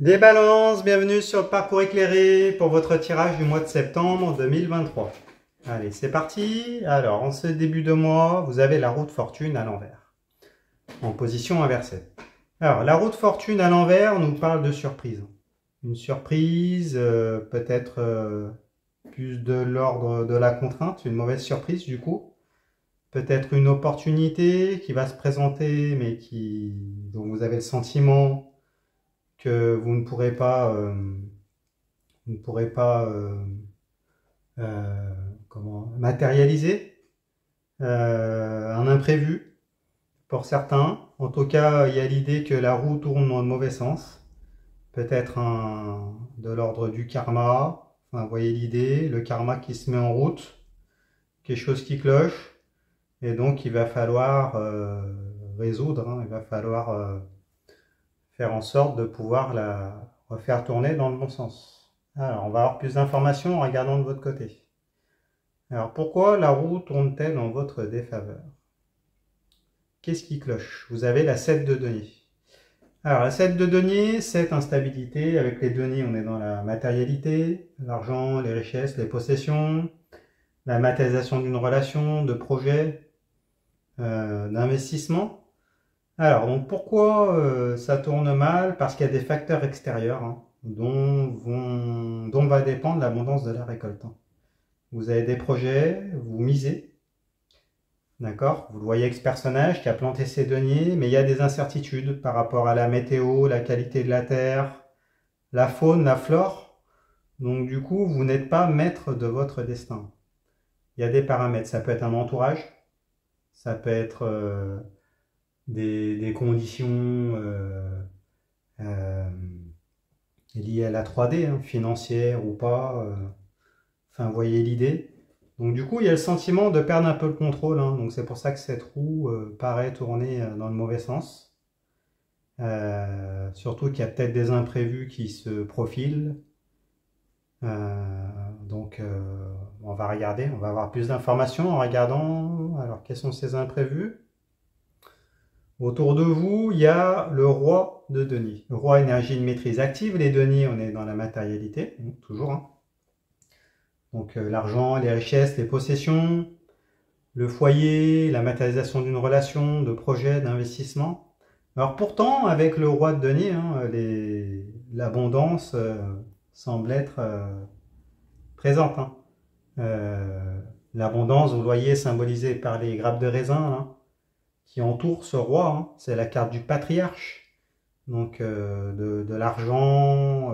Des balances, bienvenue sur le parcours éclairé pour votre tirage du mois de septembre 2023. Allez, c'est parti. Alors, en ce début de mois, vous avez la roue de fortune à l'envers, en position inversée. Alors, la roue de fortune à l'envers nous parle de surprise. Une surprise, peut-être plus de l'ordre de la contrainte, une mauvaise surprise du coup. Peut-être une opportunité qui va se présenter, mais dont vous avez le sentiment que vous ne pourrez pas, vous ne pourrez pas euh, matérialiser. Un imprévu pour certains. En tout cas, il y a l'idée que la roue tourne dans le mauvais sens. Peut-être de l'ordre du karma. Enfin, vous voyez l'idée, le karma qui se met en route, quelque chose qui cloche. Et donc, il va falloir résoudre, hein, il va falloir faire en sorte de pouvoir la refaire tourner dans le bon sens. Alors, on va avoir plus d'informations en regardant de votre côté. Alors, pourquoi la roue tourne-t-elle en votre défaveur? Qu'est-ce qui cloche? Vous avez la 7 de denier. Alors, la 7 de denier, c'est instabilité. Avec les deniers, on est dans la matérialité, l'argent, les richesses, les possessions, la matérialisation d'une relation, de projet, d'investissement. Alors, donc pourquoi ça tourne mal? Parce qu'il y a des facteurs extérieurs, hein, dont va dépendre l'abondance de la récolte, hein. Vous avez des projets, vous misez, d'accord? Vous le voyez avec ce personnage qui a planté ses deniers, mais il y a des incertitudes par rapport à la météo, la qualité de la terre, la faune, la flore. Donc du coup, vous n'êtes pas maître de votre destin. Il y a des paramètres. Ça peut être un entourage, ça peut être des conditions euh, liées à la 3D, hein, financière ou pas. Enfin, vous voyez l'idée. Donc du coup, il y a le sentiment de perdre un peu le contrôle, hein. Donc c'est pour ça que cette roue paraît tourner dans le mauvais sens. Surtout qu'il y a peut-être des imprévus qui se profilent. On va regarder, on va avoir plus d'informations en regardant. Alors, quels sont ces imprévus? Autour de vous, il y a le roi de denier. Le roi, énergie de maîtrise active. Les deniers, on est dans la matérialité, toujours, hein. Donc l'argent, les richesses, les possessions, le foyer, la matérialisation d'une relation, de projet, d'investissement. Alors pourtant, avec le roi de denier, hein, l'abondance semble être présente, hein. L'abondance, vous le voyez, symbolisée par les grappes de raisin, hein, qui entourent ce roi, hein. C'est la carte du patriarche, donc de l'argent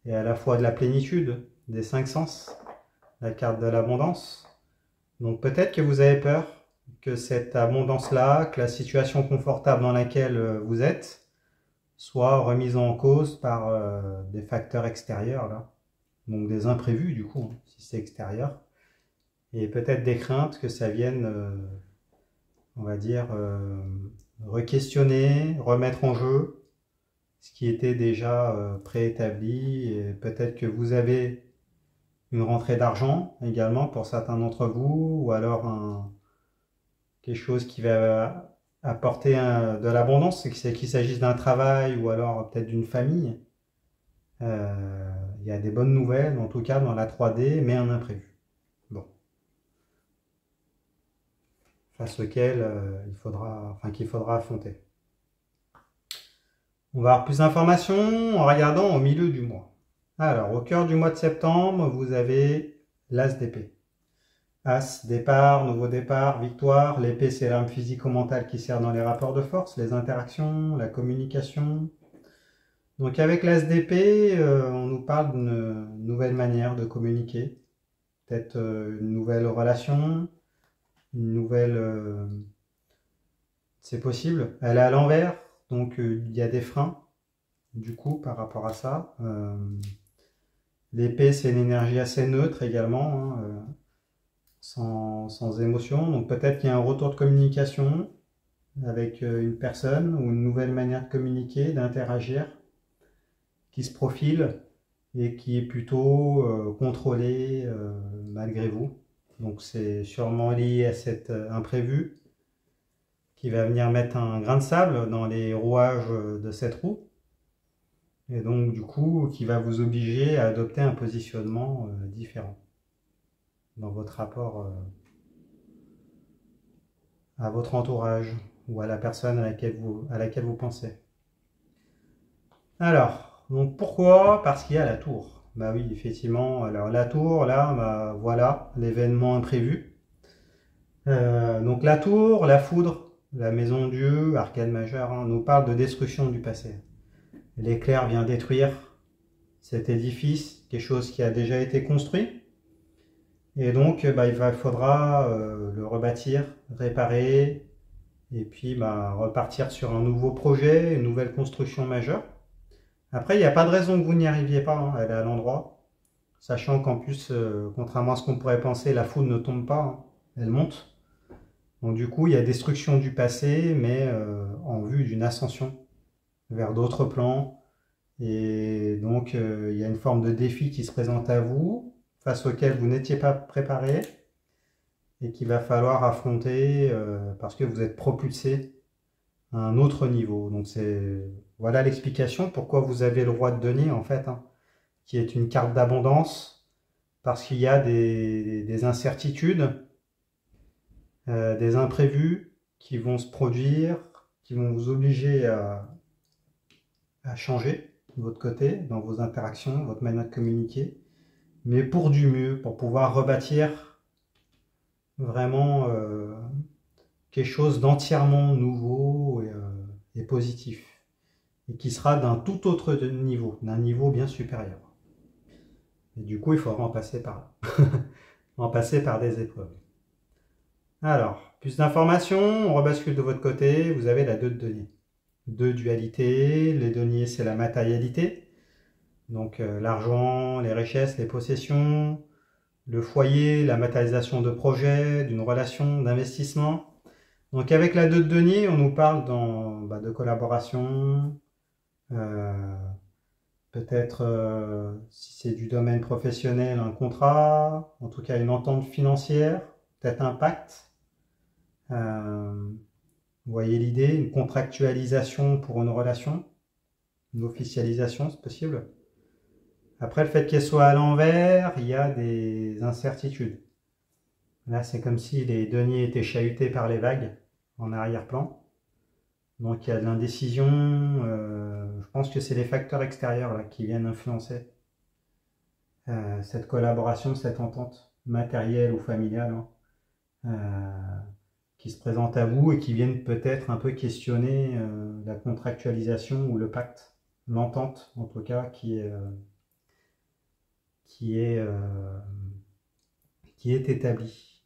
et à la fois de la plénitude, des 5 sens, la carte de l'abondance. Donc peut-être que vous avez peur que cette abondance-là, que la situation confortable dans laquelle vous êtes, soit remise en cause par des facteurs extérieurs, là. Donc des imprévus du coup, hein, si c'est extérieur. Et peut-être des craintes que ça vienne, on va dire, re-questionner, remettre en jeu ce qui était déjà préétabli. Et peut-être que vous avez une rentrée d'argent également pour certains d'entre vous, ou alors quelque chose qui va apporter de l'abondance, c'est qu'il s'agisse d'un travail ou alors peut-être d'une famille. Il y a des bonnes nouvelles, en tout cas dans la 3D, mais un imprévu. Bon, face auquel qu'il faudra affronter. On va avoir plus d'informations en regardant au milieu du mois. Alors, au cœur du mois de septembre, vous avez l'As d'épée. As, départ, nouveau départ, victoire. L'épée, c'est l'arme physico-mentale qui sert dans les rapports de force, les interactions, la communication. Donc avec l'As d'épée, on nous parle d'une nouvelle manière de communiquer. Peut-être une nouvelle relation, une nouvelle... c'est possible. Elle est à l'envers, donc il y a des freins, du coup, par rapport à ça. L'épée, c'est une énergie assez neutre également, hein, sans émotion. Donc peut-être qu'il y a un retour de communication avec une personne ou une nouvelle manière de communiquer, d'interagir, qui se profile et qui est plutôt contrôlée malgré vous. Donc c'est sûrement lié à cet imprévu qui va venir mettre un grain de sable dans les rouages de cette roue. et donc du coup qui va vous obliger à adopter un positionnement différent dans votre rapport à votre entourage ou à la personne à laquelle vous pensez. Alors, donc pourquoi? Parce qu'il y a la tour. Bah oui, effectivement. Alors la tour, là, bah, voilà, l'événement imprévu. Donc la tour, la foudre, la maison Dieu, arcane majeure, hein, nous parle de destruction du passé. L'éclair vient détruire cet édifice, quelque chose qui a déjà été construit. Et donc, bah, faudra le rebâtir, réparer, et puis bah, repartir sur un nouveau projet, une nouvelle construction majeure. Après, il n'y a pas de raison que vous n'y arriviez pas, hein, elle est à l'endroit. Sachant qu'en plus, contrairement à ce qu'on pourrait penser, la foudre ne tombe pas, hein, elle monte. Donc du coup, il y a destruction du passé, mais en vue d'une ascension vers d'autres plans. Et donc, il y a une forme de défi qui se présente à vous, face auquel vous n'étiez pas préparé, et qu'il va falloir affronter parce que vous êtes propulsé à un autre niveau. Donc voilà l'explication pourquoi vous avez le roi de denier en fait, hein, qui est une carte d'abondance, parce qu'il y a des incertitudes, des imprévus qui vont se produire, qui vont vous obliger à changer de votre côté, dans vos interactions, votre manière de communiquer, mais pour du mieux, pour pouvoir rebâtir vraiment quelque chose d'entièrement nouveau et positif, et qui sera d'un tout autre niveau, d'un niveau bien supérieur. Et du coup, il faudra en passer par là, en passer par des épreuves. Alors, plus d'informations, on rebascule de votre côté, vous avez la 2 de denier. 2 dualités, les deniers c'est la matérialité, donc l'argent, les richesses, les possessions, le foyer, la matérialisation de projets, d'une relation, d'investissement. Donc avec la 2 de denier, on nous parle de collaboration, peut-être si c'est du domaine professionnel, un contrat, en tout cas une entente financière, peut-être un pacte. Vous voyez l'idée, une contractualisation pour une relation, une officialisation, c'est possible. Après, le fait qu'elle soit à l'envers, il y a des incertitudes. Là, c'est comme si les deniers étaient chahutés par les vagues en arrière-plan. Donc, il y a de l'indécision. Je pense que c'est les facteurs extérieurs là, qui viennent influencer cette collaboration, cette entente matérielle ou familiale, hein, qui se présentent à vous et qui viennent peut-être un peu questionner la contractualisation ou le pacte, l'entente en tout cas, qui est établie.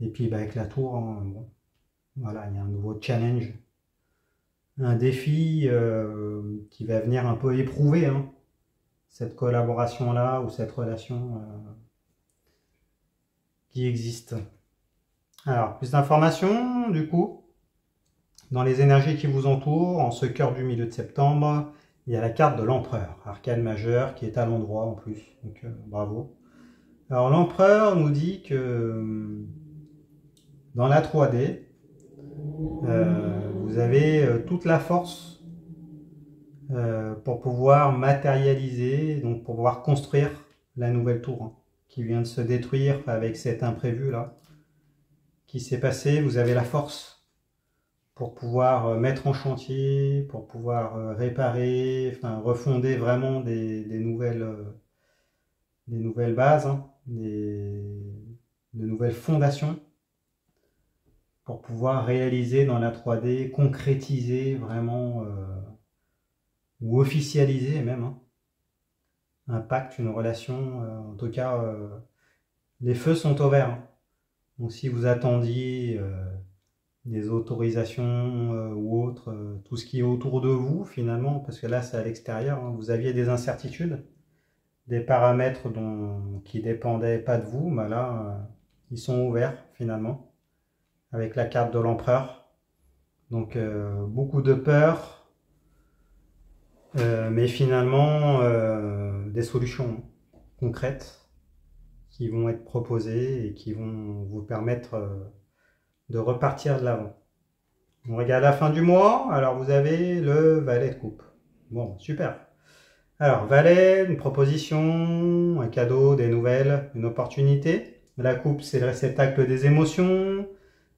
Et puis bah, avec la tour, hein, bon, voilà, il y a un nouveau challenge, un défi qui va venir un peu éprouver hein, cette collaboration-là ou cette relation qui existe. Alors, plus d'informations, du coup, dans les énergies qui vous entourent, en ce cœur du milieu de septembre, il y a la carte de l'empereur, arcane majeur, qui est à l'endroit en plus, donc bravo. Alors l'empereur nous dit que dans la 3D, vous avez toute la force pour pouvoir matérialiser, donc pour pouvoir construire la nouvelle tour hein, qui vient de se détruire avec cet imprévu là qui s'est passé. Vous avez la force pour pouvoir mettre en chantier, pour pouvoir réparer, enfin refonder vraiment des nouvelles bases, hein, de nouvelles fondations pour pouvoir réaliser dans la 3D, concrétiser vraiment ou officialiser même hein, un pacte, une relation. En tout cas, les feux sont au vert. Hein. Donc si vous attendiez des autorisations ou autres, tout ce qui est autour de vous finalement, parce que là c'est à l'extérieur, hein, vous aviez des incertitudes, des paramètres qui ne dépendaient pas de vous, bah là ils sont ouverts finalement, avec la carte de l'empereur. Donc beaucoup de peur, mais finalement des solutions concrètes qui vont être proposées et qui vont vous permettre de repartir de l'avant. On regarde la fin du mois, alors vous avez le valet de coupe. Bon, super. Alors, valet, une proposition, un cadeau, des nouvelles, une opportunité. La coupe, c'est le réceptacle des émotions,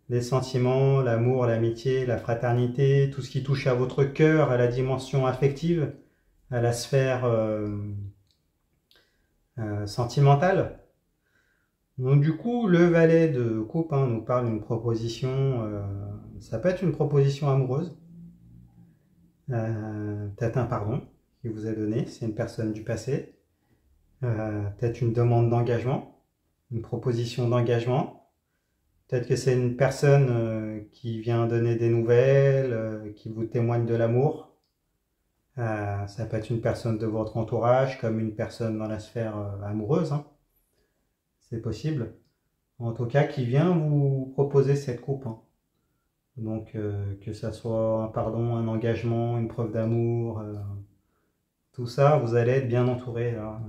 des sentiments, l'amour, l'amitié, la fraternité, tout ce qui touche à votre cœur, à la dimension affective, à la sphère sentimentale. Donc du coup, le valet de coupe nous parle d'une proposition, ça peut être une proposition amoureuse, peut-être un pardon qui vous est donné, c'est une personne du passé, peut-être une demande d'engagement, une proposition d'engagement, peut-être que c'est une personne qui vient donner des nouvelles, qui vous témoigne de l'amour. Ça peut être une personne de votre entourage, comme une personne dans la sphère amoureuse, hein. C'est possible. En tout cas, qui vient vous proposer cette coupe, hein. Donc, que ça soit un pardon, un engagement, une preuve d'amour, tout ça, vous allez être bien entouré, là.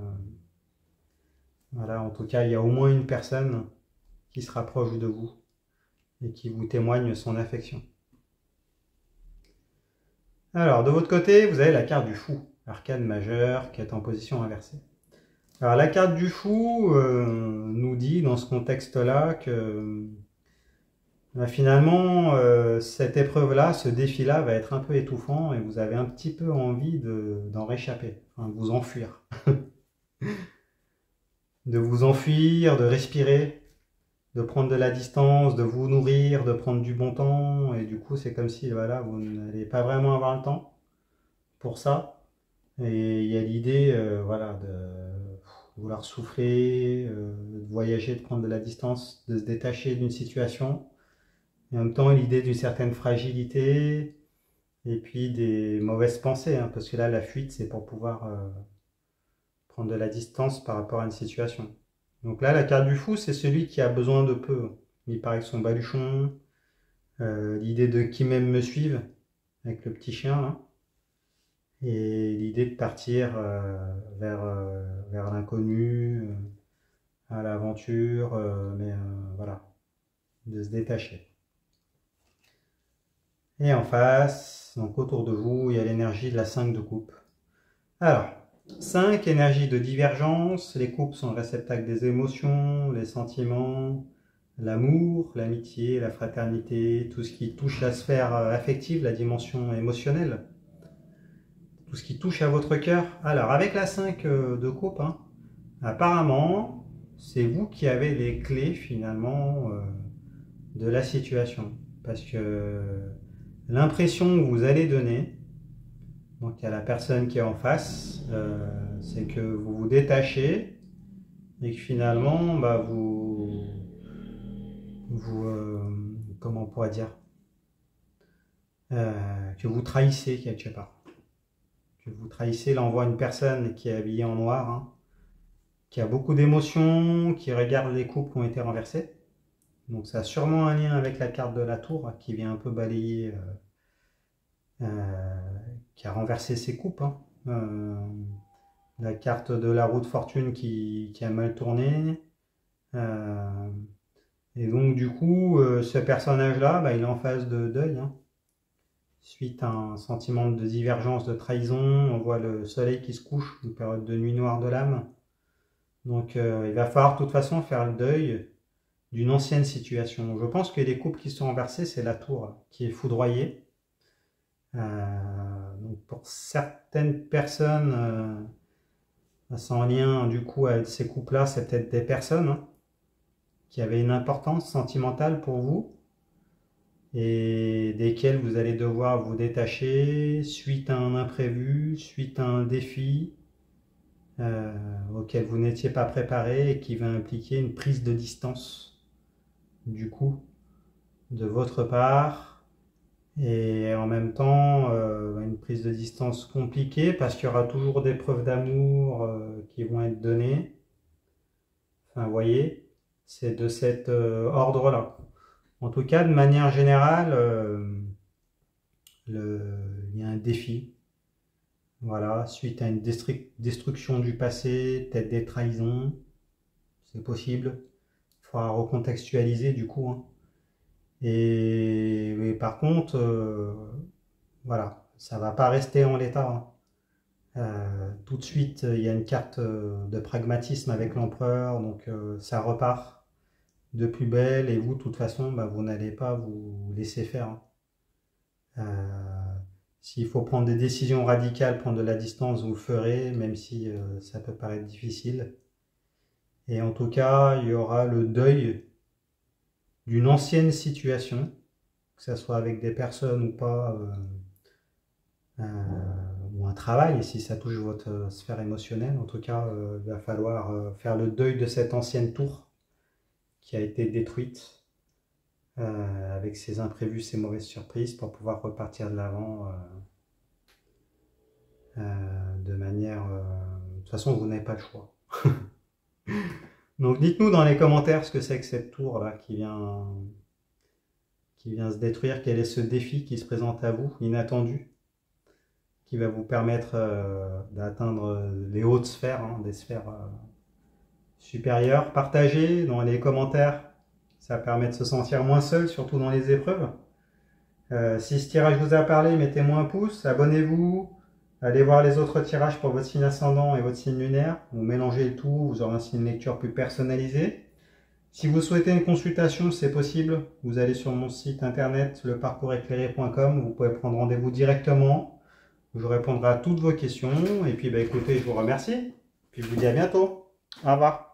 Voilà, en tout cas, il y a au moins une personne qui se rapproche de vous et qui vous témoigne son affection. Alors, de votre côté, vous avez la carte du fou, arcane majeur, qui est en position inversée. Alors, la carte du fou nous dit, dans ce contexte-là, que finalement, cette épreuve-là, ce défi-là va être un peu étouffant et vous avez un petit peu envie d'en réchapper, enfin, de vous enfuir. De vous enfuir, de respirer, de prendre de la distance, de vous nourrir, de prendre du bon temps. Et du coup, c'est comme si voilà, vous n'allez pas vraiment avoir le temps pour ça. Et il y a l'idée voilà, de vouloir souffler, de voyager, de prendre de la distance, de se détacher d'une situation. Et en même temps, l'idée d'une certaine fragilité et puis des mauvaises pensées. Hein, parce que là, la fuite, c'est pour pouvoir prendre de la distance par rapport à une situation. Donc là, la carte du fou, c'est celui qui a besoin de peu. Il part avec son baluchon, l'idée de qui m'aime me suive, avec le petit chien là, et l'idée de partir vers l'inconnu, à l'aventure, mais voilà, de se détacher. Et en face, donc autour de vous, il y a l'énergie de la 5 de coupe. Alors, 5, énergie de divergence. Les coupes sont le réceptacle des émotions, les sentiments, l'amour, l'amitié, la fraternité, tout ce qui touche la sphère affective, la dimension émotionnelle, tout ce qui touche à votre cœur. Alors, avec la 5 de coupe, apparemment, c'est vous qui avez les clés finalement de la situation. Parce que l'impression que vous allez donner, donc il y a la personne qui est en face, c'est que vous vous détachez et que finalement comment on pourrait dire, que vous trahissez quelque part. Que vous trahissez, là on voit une personne qui est habillée en noir, hein, qui a beaucoup d'émotions, qui regarde les coupes qui ont été renversées. Donc ça a sûrement un lien avec la carte de la tour qui vient un peu balayer, qui a renversé ses coupes, hein. La carte de la roue de fortune qui a mal tourné. Et donc du coup, ce personnage-là, il est en phase de deuil, hein. Suite à un sentiment de divergence, de trahison, on voit le soleil qui se couche, une période de nuit noire de l'âme. Donc il va falloir de toute façon faire le deuil d'une ancienne situation. Je pense que les coupes qui sont renversées, c'est la tour qui est foudroyée. Donc pour certaines personnes, sans lien du coup avec ces coupes-là, c'est peut-être des personnes, hein, qui avaient une importance sentimentale pour vous et desquelles vous allez devoir vous détacher suite à un imprévu, suite à un défi auquel vous n'étiez pas préparé et qui va impliquer une prise de distance du coup de votre part et en même temps une prise de distance compliquée parce qu'il y aura toujours des preuves d'amour qui vont être données. Enfin, vous voyez, c'est de cet ordre-là. En tout cas, de manière générale, il y a un défi. Voilà, suite à une destruction du passé, peut-être des trahisons, c'est possible. Il faudra recontextualiser du coup, hein. Et par contre, voilà, ça va pas rester en l'état, hein. Tout de suite, il y a une carte de pragmatisme avec l'empereur, donc ça repart de plus belle, et vous, de toute façon, bah, vous n'allez pas vous laisser faire, hein. S'il faut prendre des décisions radicales, prendre de la distance, vous le ferez, même si ça peut paraître difficile. Et en tout cas, il y aura le deuil d'une ancienne situation, que ce soit avec des personnes ou pas, ou un travail, si ça touche votre sphère émotionnelle. En tout cas, il va falloir faire le deuil de cette ancienne tour qui a été détruite, avec ses imprévus, ses mauvaises surprises, pour pouvoir repartir de l'avant de manière... de toute façon, vous n'avez pas le choix. Donc dites-nous dans les commentaires ce que c'est que cette tour là qui vient se détruire, quel est ce défi qui se présente à vous, inattendu, qui va vous permettre d'atteindre les hautes sphères, hein, des sphères supérieures. Partagez dans les commentaires, ça permet de se sentir moins seul, surtout dans les épreuves. Si ce tirage vous a parlé, mettez-moi un pouce, abonnez-vous. Allez voir les autres tirages pour votre signe ascendant et votre signe lunaire. Vous mélangez le tout, vous aurez ainsi une lecture plus personnalisée. Si vous souhaitez une consultation, c'est possible. Vous allez sur mon site internet leparcourseclairé.com. Vous pouvez prendre rendez-vous directement. Je répondrai à toutes vos questions. Et puis, écoutez, je vous remercie. Puis je vous dis à bientôt. Au revoir.